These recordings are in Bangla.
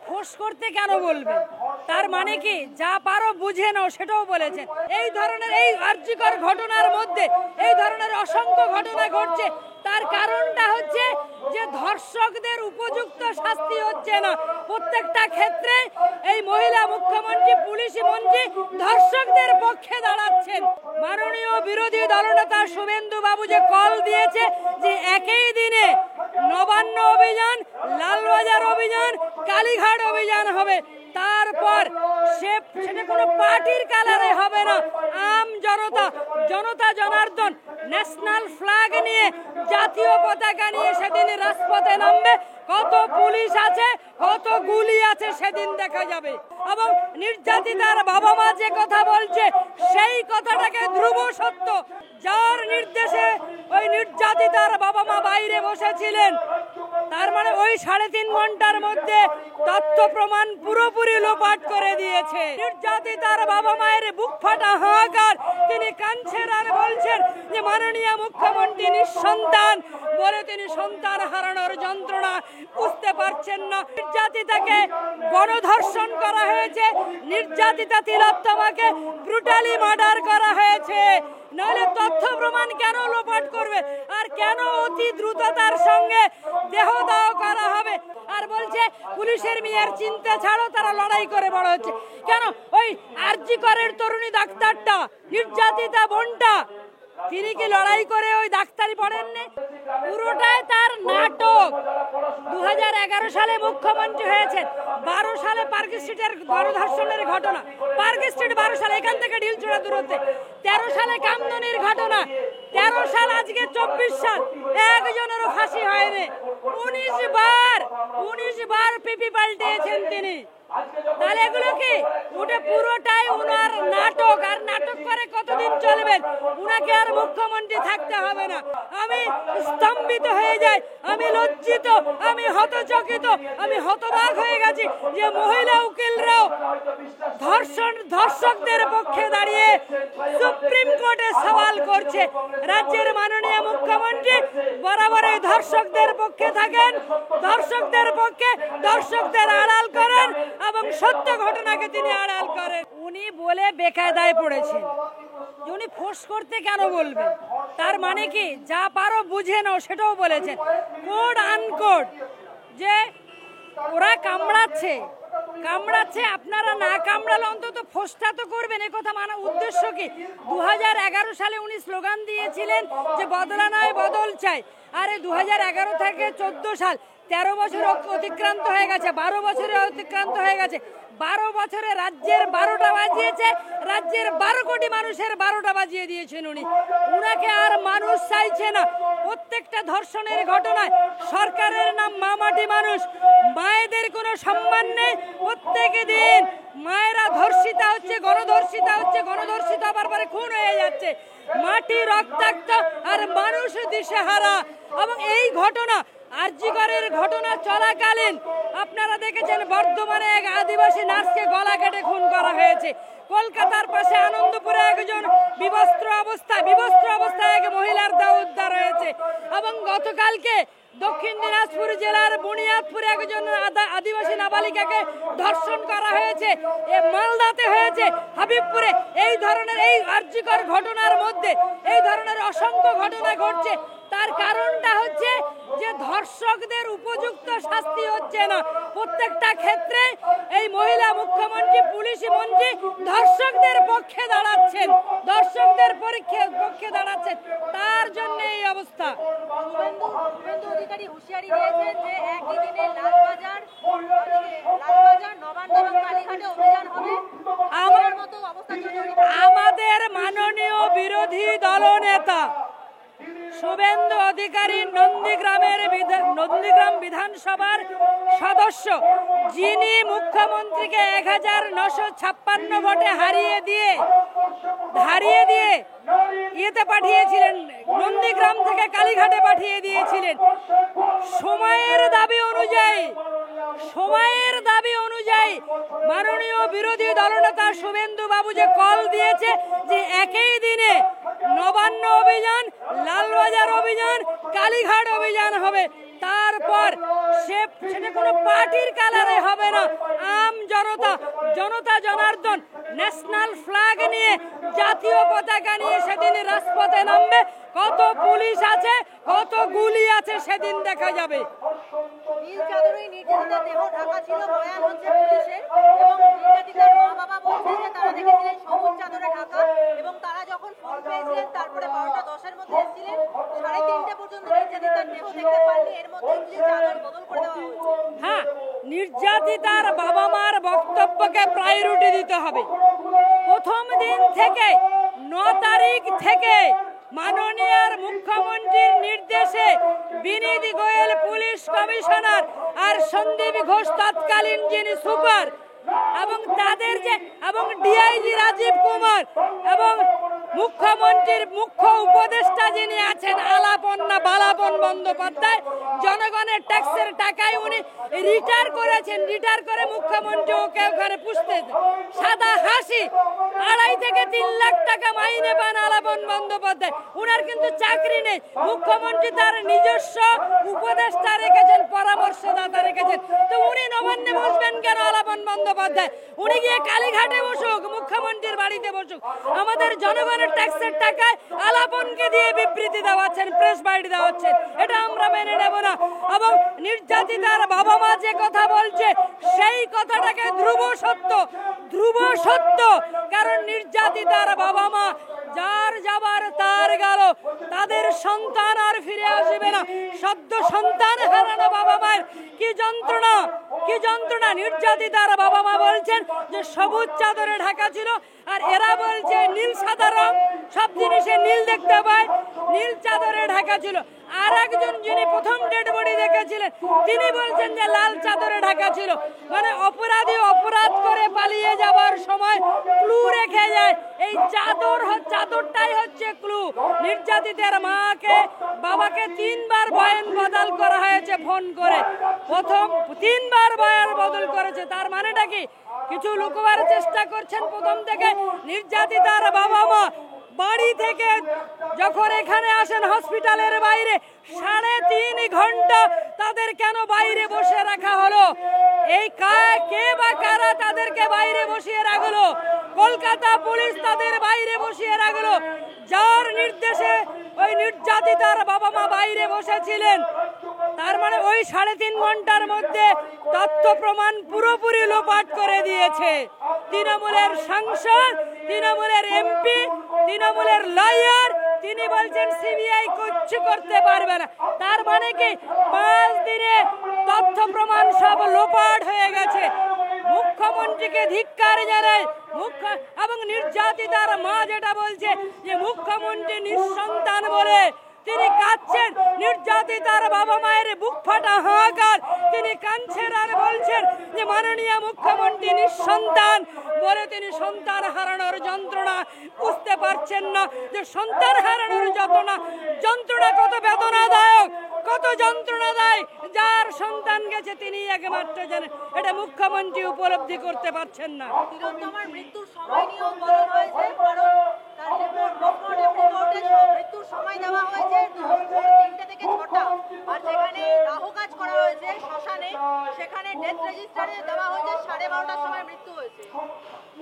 ফোর্স করতে কেন বলবে? তার মানে কি যা পারো বুঝে নাও, সেটাও বলেছেন। এই ধরনের এই আর্যিকর ঘটনার মধ্যে এই ধরনের অসংখ্য ঘটনা ঘটছে, তার কারণটা হচ্ছে যে ধর্ষকদের উপযুক্ত শাস্তি হচ্ছে না। প্রত্যেকটা ক্ষেত্রে এই মহিলা মুখ্যমন্ত্রী, পুলিশ মন্ত্রী ধর্ষকদের পক্ষে দাঁড়াচ্ছেন। মাননীয় বিরোধী দলনেতা শুভেন্দু বাবু যে কল দিয়েছে যে একই দিনে নবান্ন অভিযান, লালবাজার অভিযান, কালীঘাট অভিযান হবে, তারপর সেটা কোনো পার্টির কালারে হবে না। আম জনতা জনার্দন ন্যাশনাল ফ্ল্যাগ নিয়ে, জাতীয় পতাকা নিয়ে সেদিন রাজপথে নামবে। কত পুলিশ আছে, কত গুলি আছে সেদিন দেখা যাবে। এবং নির্যাতিতার বাবা মা যে কথা বলছে সেই কথাটাকে ধ্রুব সত্য। যার নির্দেশে ওই নির্যাতিতার বাবা মা বাইরে বসেছিলেন, তার মানে ওই 3.5 ঘন্টার মধ্যে তথ্য প্রমাণ পুরোপুরি লোপাট করে দিয়েছে। নির্যাতিতার বাবা মায়ের বুক ফাটা হাহাকার, তিনি কাঁদছেন আর বলছেন যে মাননীয় মুখ্যমন্ত্রী নিঃসন্তান বলে তিনি সন্তান হারানোর যন্ত্রণা বুঝতে পারছেন না। নির্যাতিতাকে গণধর্ষণ করা হয়েছে, নির্যাতিতা তিলোত্তমাকে ব্রুটালি মার্ডার করা হয়েছে। নাহলে তথ্য প্রমাণ কেন লোপাট করবে? আর কেন অতি দ্রুততার সঙ্গে দেহদাহ করা হবে? আর বলছে পুলিশের মেয়ের চিন্তা ছাড়ো, তারা লড়াই করে বড় হচ্ছে। কেন ওই আরজিকরের তরুণী ডাক্তারটা, নির্যাতিতা বোনটা, তিনি কি লড়াই করে ওই ডাক্তারি পড়েননি? পুরোটাই তার নাটক। 2011 সালে মুখ্যমন্ত্রী হয়েছেন, 12 সালে পার্ক স্ট্রিটের গণধর্ষণের ঘটনা, পার্ক স্ট্রিট 12 সালে, এখান থেকে ঢিলছড়া দূরত্বে। 13 সালে কামদুনির ঘটনা, 13 সাল, আজকে 24 সাল, একজনেরও ফাঁসি হয়নি। 19 বার পিপি পাল্টিয়েছেন তিনি। তাহলে এগুলো কি? ওটা পুরোটাই উনার নাটক। আর নাটক করে কতদিন চলবেন? উনাকে আর মুখ্যমন্ত্রী থাকতে হবে না। আমি স্তম্ভিত হয়ে যাই, আমি লজ্জিত, আমি হতচকিত, আমি হতবাক হয়ে গেছি যে মহিলা উকিলরাও ধর্ষকদের পক্ষে দাঁড়িয়ে সুপ্রিম কোর্টে সওয়াল করছে। রাজ্যের মাননীয় মুখ্যমন্ত্রী বরাবরই ধর্ষকদের পক্ষে থাকেন, ধর্ষকদের পক্ষে, ধর্ষকদের আড়াল করেন এবং সত্য ঘটনাকে তিনি আড়াল করেন। উনি বলে বেকায়দায় পড়েছেন। উনি ফোর্স করতে কেন বলবেন? তার মানে কি যা পারো বুঝে নাও, সেটাও বলেছেন। কোড আনকোড যে ওরা কামড়াচ্ছে, আপনারা না কামড়ালে অন্তত ফোর্সটা তো করবেন। এ কথা মানা উদ্দেশ্য কি? 2011 সালে উনি স্লোগান দিয়েছিলেন যে বদলা নয় বদল চাই। আরে 2011 থেকে 14 সাল, 13 বছর অতিক্রান্ত হয়ে গেছে, 12 বছরে অতিক্রান্ত হয়ে গেছে। 12 বছরে রাজ্যের 12টা বাজিয়েছে, রাজ্যের 12 কোটি মানুষের 12টা বাজিয়ে দিয়েছেন উনি। উনাকে আর মানুষ চাইছে না। প্রত্যেকটা ধর্ষণের ঘটনায় সরকারের নাম মামাটি মানুষ, মায়েদের কোনো সম্মান নেই। প্রত্যেক দিন মায়েরা ধর্ষিতা হচ্ছে, গণধর্ষিতা হবার পরে খুন হয়ে যাচ্ছে। মাটি রক্তাক্ত আর মানুষ দিশেহারা। এবং এই ঘটনা, আরজিকরের ঘটনা চলাকালীন আপনারা দেখেছেন বর্ধমানে এক আদিবাসী নার্সকে গলা কেটে খুন করা হয়েছে। কলকাতার পাশে আনন্দপুরে একজন বিবস্ত্র অবস্থায় এক মহিলার দেহ উদ্ধার হয়েছে। এবং গতকালকে দক্ষিণ দিনাজপুর জেলার বুনিয়াদপুরে একজন আদিবাসী নাবালিকাকে ধর্ষণ করা হয়েছে। মালদাতে হয়েছে, হাবিবপুরে। এই ধরনের এই আরজিকর ঘটনার মধ্যে এই ধরনের অসংখ্য ঘটনা ঘটছে, তার কারণটা হচ্ছে যে ধর্ষকদের উপযুক্ত শাস্তি হচ্ছে না। প্রত্যেকটা ক্ষেত্রে এই মহিলা মুখ্যমন্ত্রী, পুলিশ মন্ত্রী ধর্ষকদের পক্ষে দাঁড়াচ্ছেন, তার জন্য এই অবস্থা। শুভেন্দু অধিকারী হুঁশিয়ারি দিয়েছেন যে একই দিনে লালবাজার, নবান্ন এবং কালীঘাটে অভিযান হবে। আমাদের মাননীয় বিরোধী দলনেতা শুভেন্দু অধিকারী নন্দীগ্রাম বিধানসভার সদস্য, যিনি মুখ্যমন্ত্রীকে 1956 ভোটে হারিয়ে দিয়ে ইয়েতে পাঠিয়েছিলেন, নন্দীগ্রাম থেকে কালীঘাটে পাঠিয়ে দিয়েছিলেন। সময়ের দাবি অনুযায়ী মাননীয় বিরোধী দলনেতা শুভেন্দু বাবু যে কল দিয়েছে যে একই দিনে নবান্ন অভিযান, লালবাজার অভিযান, কালীঘাট অভিযান হবে, তারপর সেটা কোনো পার্টির কালারে হবে না। জনতা জনার্দন ন্যাশনাল ফ্ল্যাগ নিয়ে, জাতীয় পতাকা নিয়ে সেদিন রাজপথে নামবে। কত পুলিশ আছে, কত গুলি আছে সেদিন দেখা যাবে। নীল চাদরে নির্যাতিতার দেহ ঢাকা ছিল, বয়ান হচ্ছে পুলিশের, এবং নির্যাতিতার মা বাবা বলছেন যে তারা দেখেছিলেন সবুজ চাদরে ঢাকা, এবং তারা যখন ফোন পেয়েছিলেন তারপরে 12টা 10-এর মধ্যে এসেছিলেন, 3:30 পর্যন্ত নির্যাতিতার দেহ দেখতে পাননি। এর মধ্যে যে চাদর বদল করে দেওয়া হয়েছে। হ্যাঁ, নির্যাতিতার বাবা মার বক্তব্যকে প্রায়োরিটি দিতে হবে। প্রথম দিন থেকে 9 তারিখ থেকে মাননীয় মুখ্যমন্ত্রীর নির্দেশে বিনীত গোয়েল পুলিশ কমিশনার আর সন্দীপ ঘোষ তৎকালীন যিনি সুপার, এবং তাদের যে এবং ডিআইজি রাজীব কুমার এবং মুখ্যমন্ত্রীর মুখ্য উপদেষ্টা যিনি আছেন বালাপন বন্দ্যোপাধ্যায়, জনগণের ট্যাক্সের টাকায় উনি রিটায়ার করেছেন। রিটায়ার করে মুখ্যমন্ত্রী ওকে ওখানে পুষতে সাদা হাসি 2.5 থেকে 3 লাখ টাকা মাইনে পান আলাপন বন্দ্যোপাধ্যায়। উনার কিন্তু চাকরি নেই। মুখ্যমন্ত্রী তার নিজস্ব উপদেষ্টা রেখেছেন, পরামর্শদাতা রেখেছেন। তো উনি নবান্নে বসবেন কেন আলাপন বন্দ্যোপাধ্যায়? উনি গিয়ে কালীঘাটে বসুক, মুখ্যমন্ত্রীর বাড়িতে বসুক। আমাদের জনগণের ট্যাক্সের টাকায় আলাপনকে দিয়ে বিবৃতি দেওয়াচ্ছেন, প্রেস বাইট দেওয়াচ্ছেন, এটা আমরা মেনে নেব না। এবং নির্যাতিতার বাবা মা যে কথা বলছে সেই কথাটাকে ধ্রুব সত্য। কারণ নির্যাতিতার বাবা মা যার যাবার তার গেল, তাদের সন্তান আর ফিরে আসবে না। সদ্য সন্তান হারানো বাবা মায়ের কি যন্ত্রণা। নির্যাতিতার বাবা মা বলছেন যে সবুজ চাদরে ঢাকা ছিল, আর এরা বলছে নীল সাদা রং, সব জিনিসে নীল দেখতে পায়, নীল চাদরে ঢাকা ছিল। আর একজন যিনি প্রথম ডেড বডি দেখেছিলেন তিনি বলছেন যে লাল চাদরে ঢাকা ছিল। মানে অপরাধী অপরাধ করে পালিয়ে যাবার সময় ক্লু রেখে যায়। এই চাদরটাই হচ্ছে ক্লু। নির্যাতিতার বাবাকে 3 বার বয়ান বদল করা হয়েছে ফোন করে। প্রথম 3 বার বয়ান বদল করেছে। তার মানেটা কি? কিছু লুকোবার চেষ্টা করছেন প্রথম থেকে। নির্যাতিতার বাবা মা বাড়ি থেকে যখন এখানে আসেন হসপিটালের বাইরে 3.5 ঘন্টা তাদের কেন বাইরে বসে রাখা হলো? এই কে বা কারা তাদেরকে বাইরে বসিয়ে রাখলো? কলকাতা পুলিশ তাদের বাইরে বসিয়ে রাখলো। যার নির্দেশে ওই নির্যাতিতার বাবা মা বাইরে বসেছিলেন, তার মানে ওই 3.5 ঘন্টার মধ্যে তথ্য প্রমাণ পুরোপুরি লোপাট করে দিয়েছে। তৃণমূলের সাংসদ, তৃণমূলের এমপি, তৃণমূলের লয়ার, তিনি বলছেন সিবিআই কিচ্ছু করতে পারবে না। তার মানে কি 5 দিনে তথ্য প্রমাণ সব লোপাট হয়ে গেছে। মুখ্যমন্ত্রীকে ধিক্কার জানায় এবং নির্যাতিতার মা যেটা বলছে যে মুখ্যমন্ত্রী নিঃসন্তান বলে তিনি কাঁদছেন। নির্যাতিতার বাবা মায়ের বুক ফাটা হাহাকার, তিনি কাঁদছেন আর বলছেন যে মাননীয় মুখ্যমন্ত্রী নিঃসন্তান বলে তিনি সন্তান হারানোর যন্ত্রণা বুঝতে পারছেন না। যে সন্তান হারানোর যন্ত্রণা কত বেদনাদায়ক, কত যন্ত্রণাদায়ক। যার সন্তান গেছে তিনি একমাত্র জানেন। এটা মুখ্যমন্ত্রী উপলব্ধি করতে পারছেন না। তিলোত্তমার মৃত্যুর সময় নিয়েও বলা হয়েছে, কারণ তার মৃত্যুর সময় দেওয়া হয়েছে ভোর 3টে থেকে 6টা, আর যেখানে দাহ কাজ করা হয়েছে শ্মশানে, সেখানে ডেথ রেজিস্টারে দেওয়া হয়েছে 12:30টার সময় মৃত্যু হয়েছে।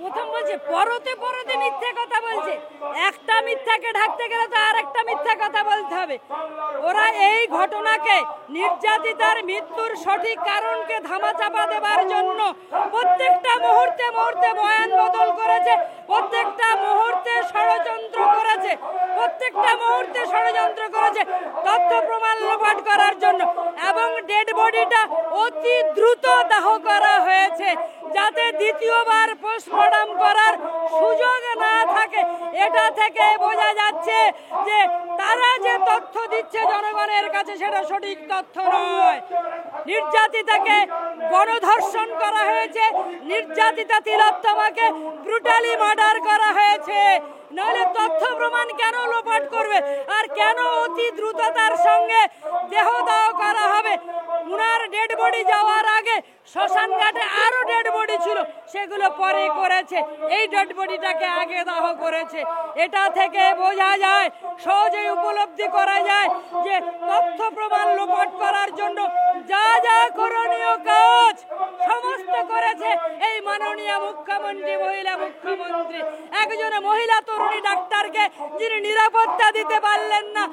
প্রথম বলছে পরতে মিথ্যে কথা বলছে। একটা মিথ্যাকে ঢাকতে গেলে তো আর একটা মিথ্যা কথা বলতে হবে। ওরা এই ঘটনাকে, নির্যাতিতার মৃত্যুর সঠিক কারণকে ধামাচাপা দেবার জন্য প্রত্যেকটা মুহূর্তে বয়ান বদল করেছে, প্রত্যেকটা মুহূর্তে ষড়যন্ত্র করেছে তথ্য প্রমাণ লোপাট করার জন্য। এবং ডেড বডিটা অতি দ্রুত দাহ করা হয়েছে যাতে দ্বিতীয়বার পোস্টমর্টম করার সুযোগ না থাকে। এটা থেকে বোঝা যাচ্ছে যে তারা যে তথ্য দিচ্ছে জনগণের কাছে সেটা সঠিক তথ্য নয়। নির্যাতিতাকে গণধর্ষণ করা হয়েছে, নির্যাতিতা তিলোত্তমাকে ব্রুটালি মার্ডার করা হয়েছে। নাহলে তথ্য প্রমাণ কেন লোপাট করবে আর কেন অতি দ্রুততার সঙ্গে দেহদাহ করা হবে? উনার ডেড বডি যাওয়ার আগে শ্মশান ঘাটে আরো ডেড বডি ছিল, সেগুলো পরে করেছে, এই ডেড বডিটাকে আগে দাহ করেছে। এটা থেকে বোঝা যায়, সহজেই উপলব্ধি করা যায় যে তথ্য প্রমাণ লোপাট করার জন্য যা করণীয় কাজ সমস্ত করেছে করেছে এই মাননীয় মুখ্যমন্ত্রী, মহিলা মুখ্যমন্ত্রী। একজন মহিলা তরুণী ডাক্তারকে যিনি নিরাপত্তা দিতে পারলেন না,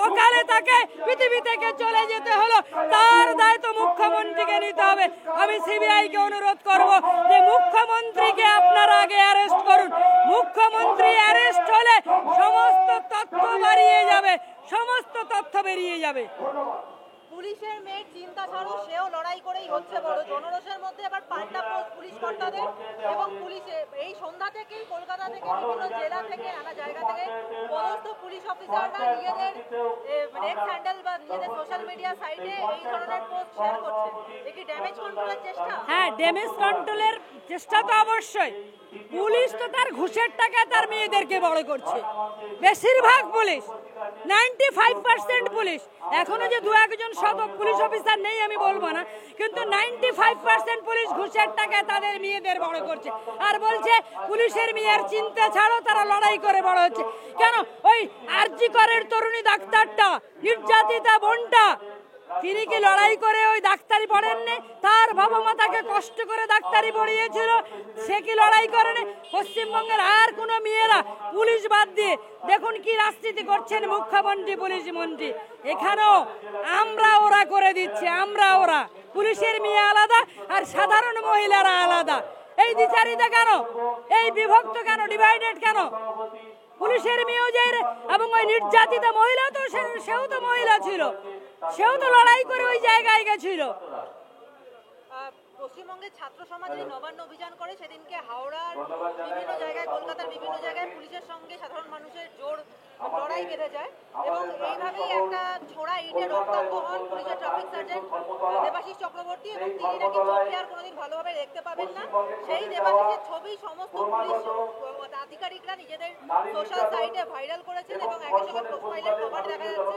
ওখানে তাকে পৃথিবী থেকে চলে যেতে হলো, তার দায়িত্ব মুখ্যমন্ত্রীকে নিতে হবে। আমি সিবিআইকে অনুরোধ করব যে মুখ্যমন্ত্রীকে আপনারা আগে অ্যারেস্ট করুন। মুখ্যমন্ত্রী অ্যারেস্ট হলে সমস্ত তথ্য বেরিয়ে যাবে, সমস্ত তথ্য বেরিয়ে যাবে। পুলিশের মেয়ের চিন্তা ছাড়ো, সেও লড়াই করেই হচ্ছে বড়। জনরোষের মধ্যে এবার পাল্টা পোস্ট পুলিশ কর্তাদের এবং পুলিশে এই সন্ধ্যা থেকেই কলকাতা থেকে বিভিন্ন জেলা থেকে নানা জায়গা থেকে সমস্ত পুলিশ অফিসাররা নিজেদের এক্স হ্যান্ডেল বা নিজেদের সোশ্যাল মিডিয়া সাইটে এই ধরনের পোস্ট শেয়ার করছে। এ কি ড্যামেজ কন্ট্রোলের চেষ্টা? হ্যাঁ, ড্যামেজ কন্ট্রোলের চেষ্টা তো অবশ্যই। পুলিশ তো তার ঘুষের টাকা তার মেয়েদেরকে বড় করছে। বেশিরভাগ পুলিশ, 95% পুলিশ, এখনো যে দু একজন পুলিশ অফিসার নেই আমি বলবো না, কিন্তু 95% পুলিশ ঘুষের টাকা তাদের মেয়েদের বড় করছে। আর বলছে পুলিশের মেয়ের চিন্তা ছাড়ো, তারা লড়াই করে বড় হচ্ছে। কেন? ওই আরজি করের তরুণী ডাক্তারটা, নির্যাতিতা বোনটা, তিনি কি লড়াই করে ওই ডাক্তারি পড়েননি? তার বাবা মা তাকে কষ্ট করে ডাক্তারি পড়িয়েছিল, সে কি লড়াই করেনি? পশ্চিমবঙ্গের আর কোনো মেয়েরা, পুলিশ বাদ দিয়ে দেখুন কি রাজনীতি করছেন মুখ্যমন্ত্রী, পুলিশ মন্ত্রী। এখানেও আমরা ওরা করে দিচ্ছে, আমরা ওরা। পুলিশের মেয়ে আলাদা আর সাধারণ মহিলারা আলাদা। এই দ্বিচারিতা কেন? এই বিভক্ত কেন? ডিভাইডেড কেন? পুলিশের মেয়েও যে, এবং ওই নির্যাতিতা মহিলা তো সেও তো মহিলা ছিল, সেও তো লড়াই করে ওই জায়গায় গেছিল। পশ্চিমবঙ্গের ছাত্র সমাজ এই নবান্ন অভিযান করে, সেদিনকে হাওড়ার বিভিন্ন জায়গায়, কলকাতার বিভিন্ন জায়গায় পুলিশের সঙ্গে সাধারণ মানুষের জোর লড়াই বেঁধে যায় এবং এইভাবেই একটা ছোড়া ইটে রক্তাক্ত হন পুলিশের ট্রাফিক সার্জেন্ট দেবাশিস চক্রবর্তী, এবং তিনি নাকি চোখে আর কোনোদিন ভালোভাবে দেখতে পাবেন না। সেই দেবাশিসের ছবি সমস্ত পুলিশ আধিকারিকরা নিজেদের সোশ্যাল সাইটে ভাইরাল করেছেন এবং একই সঙ্গে প্রোফাইলের কভার দেখা যাচ্ছে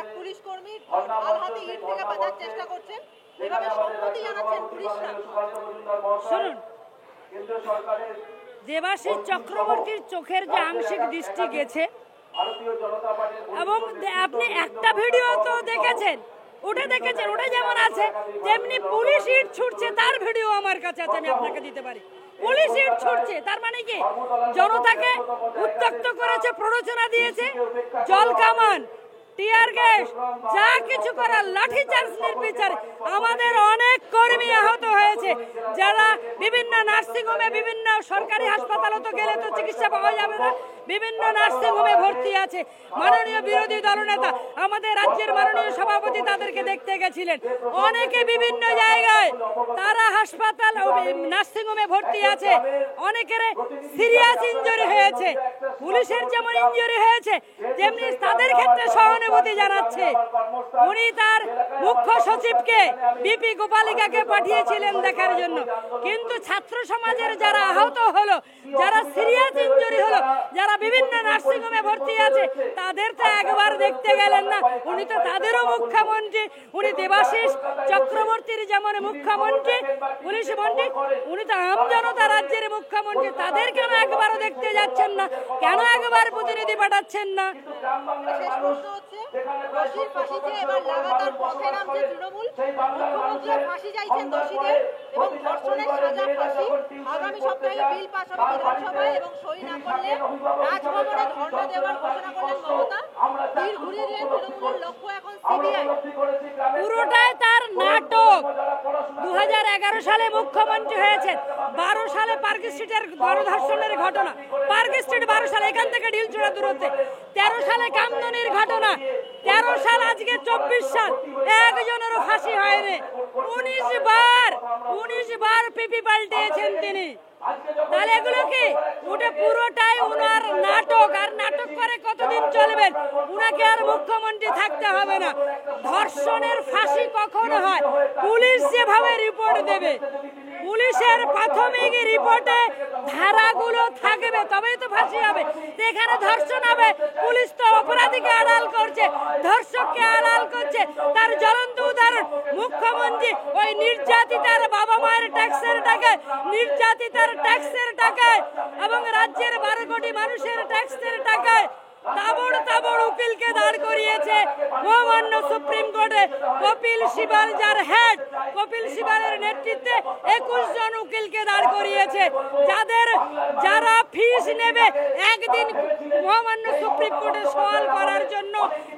এক পুলিশ কর্মী ঢাল হাতে ইট থেকে বাঁচার চেষ্টা করছেন। এভাবে সম্মতি জানাচ্ছেন পুলিশরা। শুনুন, দেবাশিস চক্রবর্তীর চোখের যে আংশিক দৃষ্টি গেছে, এবং আপনি একটা ভিডিও তো দেখেছেন, ওটা দেখেছেন, ওটা যেমন আছে তেমনি পুলিশ ইট ছুটছে তার ভিডিও আমার কাছে আছে, আমি আপনাকে দিতে পারি। পুলিশ ইট ছুটছে, তার মানে কি জনতাকে উত্তক্ত করেছে, প্ররোচনা দিয়েছে, জল কামান, টিয়ার গ্যাস, যা কিছু করার, লাঠি চার্জ নির্বিচারে। আমাদের অনেক কর্মী আহত হয়েছে, যারা বিভিন্ন নার্সিংহোমে, বিভিন্ন সরকারি হাসপাতালে তো গেলে তো চিকিৎসা পাওয়া যাবে না, বিভিন্ন নার্সিংহোমে ভর্তি আছে। মাননীয় বিরোধী দলনেতা, আমাদের রাজ্যের মাননীয় সভাপতি তাদেরকে দেখতে গেছিলেন। অনেকে বিভিন্ন জায়গায় তারা হাসপাতাল, নার্সিংহোমে ভর্তি আছে, অনেকের সিরিয়াস ইনজুরি হয়েছে। পুলিশের যেমন ইনজুরি হয়েছে তেমনি তাদের ক্ষেত্রে সহানুভূতি জানাচ্ছে। উনি তার মুখ্য সচিবকে, বিপি গোপালিকাকে পাঠিয়েছিলেন দেখার জন্য, কিন্তু ছাত্র সমাজের যারা আহত হলো, যারা সিরিয়াস ইনজুরি হলো, যারা বিভিন্ন নার্সিংহোমে ভর্তি আছে, তাদের তো একবার দেখতে গেলেন না। উনি তো তাদেরও মুখ্যমন্ত্রী, উনি দেবাশিস চক্রবর্তীর যেমন মুখ্যমন্ত্রী, পুলিশ মন্ত্রী, উনি তো আমজনতা রাজ্যের মুখ্যমন্ত্রী, তাদের কেন একবারও দেখতে যাচ্ছেন না? কেন একবার প্রতিনিধি পাঠাচ্ছেন না? শেষ প্রশ্ন হচ্ছে, দোষীর ফাঁসি চেয়ে এবার লাগাতার পথে নামছে তৃণমূল। মুখ্যমন্ত্রী ফাঁসি চাইছেন দোষীদের এবং ধর্ষণের সাজা ফাঁসি। আগামী সপ্তাহে বিল পাস হবে বিধানসভায় এবং সই না করলে রাজভবনে ধর্ণা দেওয়ার ঘোষণা করলেন মমতা। তীর ঘুরিয়ে দিলেন তৃণমূলের লক্ষ্য এখন সিবিআই। পুরোটাই তার নাটক। 2011 সালে মুখ্যমন্ত্রী হয়েছেন, 12 সালে পার্ক স্ট্রিটের গণধর্ষণের ঘটনা, পার্ক স্ট্রিট 12 সালে, এখান থেকে ঢিলছড়া দূরত্বে, 13 সালে কামদুনির ঘটনা, 13 সাল, আজকে 24 সাল, একজনেরও ফাঁসি হয়নি। 19 বার পিপি পাল্টিয়েছেন তিনি। তাহলে এগুলো কি? ওটা পুরোটাই উনার নাটক। আর নাটক করে কতদিন চলবেন? উনাকে আর মুখ্যমন্ত্রী থাকতে হবে না। ধর্ষণের ফাঁসি কখন হয়? পুলিশ যেভাবে রিপোর্ট দেবে, পুলিশের প্রাথমিক রিপোর্টে ধারাগুলো থাকবে, তবেই তো ফাঁসি হবে। এখানে ধর্ষণ হবে, পুলিশ তো অপরাধীকে আড়াল করছে, ধর্ষককে আড়াল করছে। তার জ্বলন্ত উদাহরণ মুখ্যমন্ত্রী ওই নির্যাতিতার বাবা মায়ের ট্যাক্সের টাকায়, নির্যাতিতার ট্যাক্সের টাকায় এবং রাজ্যের 12 কোটি মানুষের ট্যাক্সের টাকায় তাবড় তাবড় উকিলকে দাঁড় করিয়েছে মহামান্য সুপ্রিম কোর্টে কপিল সিবাল, যার হেড কপিল সিবালের নেতৃত্বে 21 জন উকিলকে দাঁড় করিয়েছে, যারা ফিস নেবে একদিন মহামান্য সুপ্রিম কোর্টে সওয়াল করার জন্য,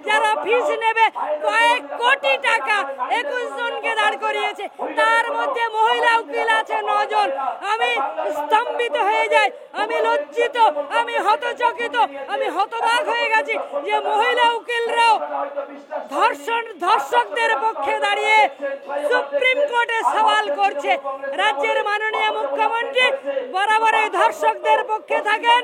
যারা ফিস নেবে কয়েক কোটি টাকা, 21 জনকে দাঁড় করিয়েছে। তার মধ্যে মহিলা উকিল আছে 9 জন। আমি স্তম্ভিত হয়ে যাই, আমি লজ্জিত, আমি হতচকিত, আমি হতবাক হয়ে গেছি যে মহিলা উকিলরাও ধর্ষকদের পক্ষে দাঁড়িয়ে সুপ্রিম কোর্টে সওয়াল করছে। রাজ্যের মাননীয় মুখ্যমন্ত্রী বরাবর এই ধর্ষকদের পক্ষে থাকেন,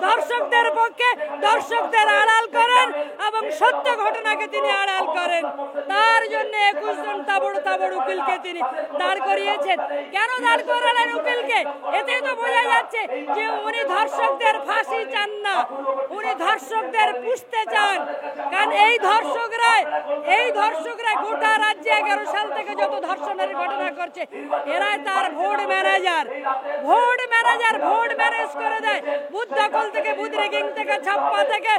ধর্ষকদের পক্ষে, ধর্ষকদের আড়াল করেন এবং সত্য ঘটনাকে তিনি আড়াল করেন। তার জন্য 21 জন তাবড় তাবড় উকিলকে তিনি দাঁড় করিয়েছেন। কেন দাঁড় করালেন উকিলকে? এতে তো বোঝা যাচ্ছে যে উনি ধর্ষকদের ফাঁসি চান না, উনি ধর্ষকদের পুষতে চান। কারণ এই ধর্ষকরা গোটা রাজ্যে 11 সাল থেকে যত ধর্ষণের ঘটনা করছে, এরাই তার ভোট ম্যানেজ করে দেয়। বুথ দখল থেকে, বুথ রেগিং থেকে, ছাপ্পা থেকে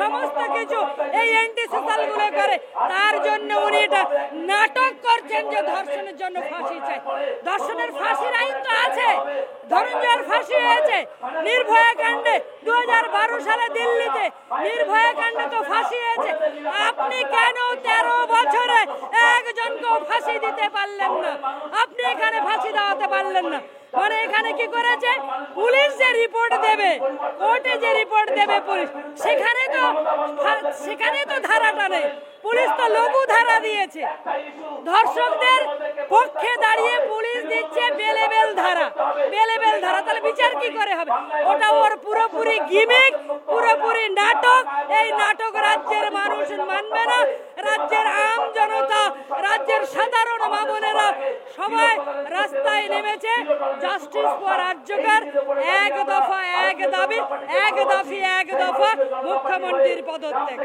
সমস্ত কিছু এই অ্যান্টি সোশ্যাল গুলো করে। তার জন্য উনি এটা নাটক করছেন যে ধর্ষণের জন্য ফাঁসি চাই। ধর্ষণের ফাঁসির আইন তো আছে, ধনঞ্জয়ের ফাঁসি হয়েছে নির্ভয়া কাণ্ডে 2012 সালে দিল্লিতে, নির্ভয়া কাণ্ডে তো ফাঁসি হয়েছে। আপনি কেন 13 বছরে একজনকেও ফাঁসি দিতে পারলেন না? আপনি এখানে ফাঁসি দেওয়াতে পারলেন না, মানে এখানে কি করেছে? পুলিশ যে রিপোর্ট দেবে, কোর্টে যে রিপোর্ট দেবে পুলিশ, সেখানে তো ধারাটা নেই। পুলিশ তো লঘু ধারা দিয়েছে। ধর্ষকদের পক্ষে দাঁড়িয়ে পুলিশ দিচ্ছে বেলেবেল ধারা। তাহলে বিচার কি করে হবে? ওটা ওর পুরোপুরি গিমিক, পুরোপুরি নাটক। এই নাটক রাজ্যের মানুষ মানবে না। রাজ্যের আম জনতা, রাজ্যের সাধারণ মা বোনেরা সবাই রাস্তায় নেমেছে জাস্টিস ফর রাজ্যকার। এক দফা এক দাবি, এক দফা মুখ্যমন্ত্রীর পদত্যাগ।